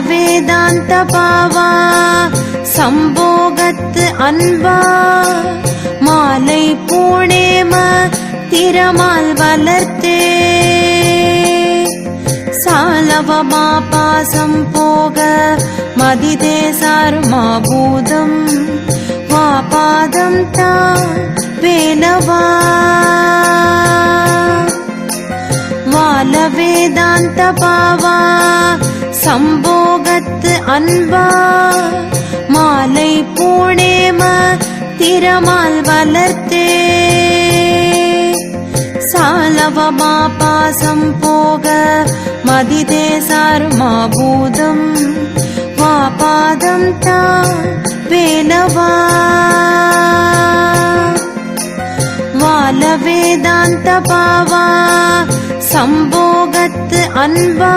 வேதாந்த பாவா சம்போகத்து அன்பா மாலை பூணேம திறமால் வளர்த்தே சாலவமா பாசம் போக மதிதே சார்மா பூதம் வா பாதம் தா வேலவா வால வேதாந்த பாவா சம்போகத்து அன்பா மாலை பூணேம திறமால் வளர்த்தே சாலவமா பாசம் போக மதிதே சார்மா பூதம் வா பாதம் தா வேலவா வால வேதாந்த பாவா சம்போகத்து அன்பா